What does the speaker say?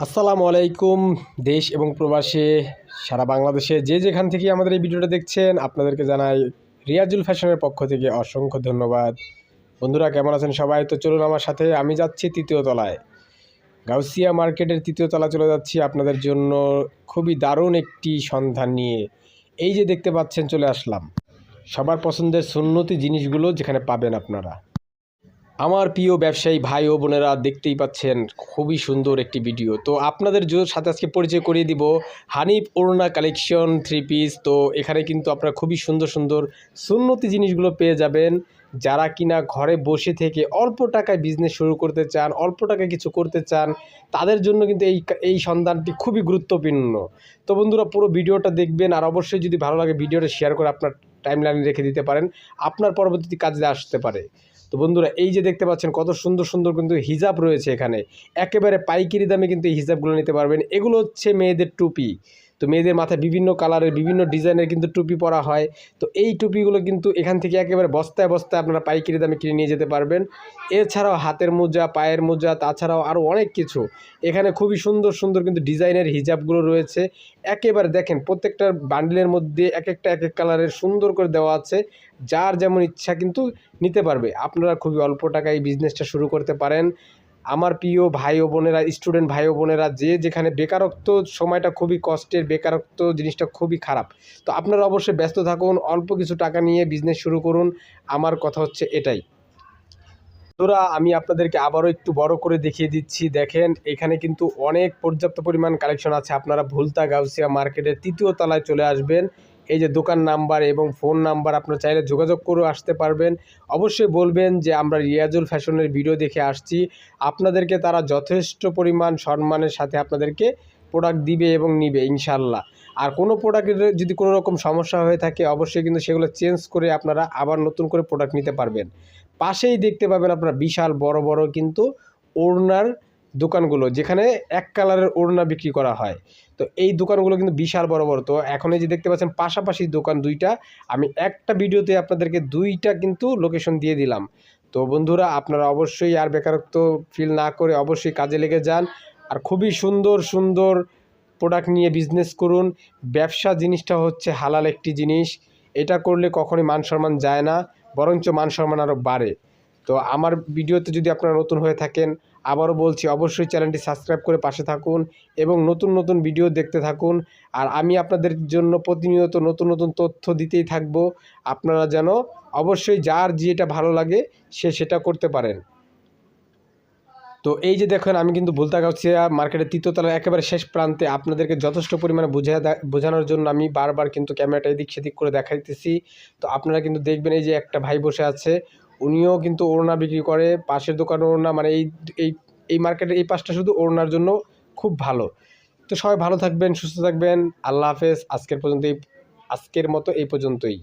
আসসালামু আলাইকুম। দেশ এবং প্রবাসে সারা বাংলাদেশে যে যেখান থেকে আমাদের এই ভিডিওটা দেখছেন আপনাদেরকে জানাই রিয়াজুল ফ্যাশনের পক্ষ থেকে অসংখ্য ধন্যবাদ। বন্ধুরা কেমন আছেন সবাই? তো চলুন আমার সাথে, আমি যাচ্ছি তৃতীয় তলায়, গাউসিয়া মার্কেটের তৃতীয় তলা চলে যাচ্ছি আপনাদের জন্য খুবই দারুণ একটি সন্ধান নিয়ে। এই যে দেখতে পাচ্ছেন, চলে আসলাম সবার পছন্দের সুন্নতি জিনিসগুলো যেখানে পাবেন আপনারা। আমার প্রিয় ব্যবসায়ী ভাই ও বোনেরা, দেখতেই পাচ্ছেন খুবই সুন্দর একটি ভিডিও। তো আপনাদের সাথে আজকে পরিচয় করিয়ে দিব হানিফ ওড়না কালেকশন থ্রি পিস। তো এখানে কিন্তু আপনারা খুবই সুন্দর সুন্দর সুন্নতি জিনিসগুলো পেয়ে যাবেন। যারা কিনা ঘরে বসে থেকে অল্প টাকায় বিজনেস শুরু করতে চান, অল্প টাকায় কিছু করতে চান, তাদের জন্য কিন্তু এই সন্ধানটি খুবই গুরুত্বপূর্ণ। তো বন্ধুরা পুরো ভিডিওটা দেখবেন, আর অবশ্যই যদি ভালো লাগে ভিডিওটা শেয়ার করে আপনার টাইমলাইনে রেখে দিতে পারেন, আপনার পরবর্তী কাজে আসতে পারে। তো বন্ধুরা এই যে দেখতে পাচ্ছেন কত সুন্দর সুন্দর কিন্তু হিজাব রয়েছে এখানে, একেবারে পাইকারি দামে কিন্তু এই হিজাবগুলো নিতে পারবেন। এগুলো হচ্ছে মেয়েদের টুপি। তো মেয়েদের মাথায় বিভিন্ন কালারের বিভিন্ন ডিজাইনের কিন্তু টুপি পরা হয়। তো এই টুপিগুলো কিন্তু এখান থেকে একেবারে বস্তায় বস্তায় আপনারা পাইকারি দামে কিনে নিয়ে যেতে পারবেন। এছাড়াও হাতের মোজা, পায়ের মোজা, তাছাড়াও আরও অনেক কিছু এখানে খুবই সুন্দর সুন্দর কিন্তু ডিজাইনের হিজাবগুলো রয়েছে। একেবারে দেখেন প্রত্যেকটা বান্ডিলের মধ্যে এক একটা এক এক কালারের সুন্দর করে দেওয়া আছে। যার যেমন ইচ্ছা কিন্তু নিতে পারবে। আপনারা খুবই অল্প টাকায় এই বিজনেসটা শুরু করতে পারেন। আমার প্রিয় ভাই ও বোনেরা, স্টুডেন্ট ভাই ও বোনেরা, যে যেখানে বেকারত্ব সময়টা খুবই কষ্টের, বেকারত্ব জিনিসটা খুবই খারাপ। তো আপনারা অবশ্যই ব্যস্ত থাকুন, অল্প কিছু টাকা নিয়ে বিজনেস শুরু করুন। আমার কথা হচ্ছে এটাই। বন্ধুরা আমি আপনাদেরকে আবারও একটু বড় করে দেখিয়ে দিচ্ছি। দেখেন এখানে কিন্তু অনেক পর্যাপ্ত পরিমাণ কালেকশন আছে। আপনারা ভুলতা গাউসিয়া মার্কেটের তৃতীয় তলায় চলে আসবেন। এই যে দোকান নাম্বার এবং ফোন নাম্বার, আপনারা চাইলে যোগাযোগ করে আসতে পারবেন। অবশ্যই বলবেন যে আমরা রিয়াজুল ফ্যাশনের ভিডিও দেখে আসছি। আপনাদেরকে তারা যথেষ্ট পরিমাণ সম্মানের সাথে আপনাদেরকে প্রোডাক্ট দিবে এবং নিবে ইনশাল্লাহ। আর কোনো প্রোডাক্টের যদি কোনো রকম সমস্যা হয়ে থাকে অবশ্যই কিন্তু সেগুলো চেঞ্জ করে আপনারা আবার নতুন করে প্রোডাক্ট নিতে পারবেন। পাশেই দেখতে পাবেন আপনারা বিশাল বড় বড় কিন্তু ওড়নার দোকানগুলো, যেখানে এক কালারের ওড়না বিক্রি করা হয়। তো এই দোকানগুলো কিন্তু বিশাল বড় বড়। তো এখন এই যে দেখতে পাচ্ছেন পাশাপাশি দোকান দুইটা, আমি একটা ভিডিওতে আপনাদেরকে দুইটা কিন্তু লোকেশন দিয়ে দিলাম। তো বন্ধুরা আপনারা অবশ্যই আর বেকারত্ব ফিল না করে অবশ্যই কাজে লেগে যান, আর খুবই সুন্দর সুন্দর প্রোডাক্ট নিয়ে বিজনেস করুন। ব্যবসা জিনিসটা হচ্ছে হালাল একটি জিনিস, এটা করলে কখনোই মান সম্মান যায় না, বরঞ্চ মান সম্মান আরও বাড়ে। তো আমার ভিডিওতে যদি আপনারা নতুন হয়ে থাকেন, আবারও বলছি অবশ্যই চ্যানেলটি সাবস্ক্রাইব করে পাশে থাকুন এবং নতুন নতুন ভিডিও দেখতে থাকুন। আর আমি আপনাদের জন্য প্রতিনিয়ত নতুন নতুন তথ্য দিতেই থাকব। আপনারা যেন অবশ্যই যার যেটা ভালো লাগে সে সেটা করতে পারেন। তো এই যে দেখেন আমি কিন্তু ভুলতা গাউসিয়া মার্কেটের তৃতীয় তলার একেবারে শেষ প্রান্তে, আপনাদেরকে যথেষ্ট পরিমাণে বোঝানোর জন্য আমি বারবার কিন্তু ক্যামেরাটা এদিক সেদিক করে দেখাইতেছি। তো আপনারা কিন্তু দেখবেন এই যে একটা ভাই বসে আছে, উনিও কিন্তু ওড়না বিক্রি করে। পাশের দোকানে ওড়না, মানে এই এই মার্কেটের এই পাশটা শুধু ওড়নার জন্য খুব ভালো। তো সবাই ভালো থাকবেন, সুস্থ থাকবেন। আল্লাহ হাফেজ। আজকের মতো এই পর্যন্তই।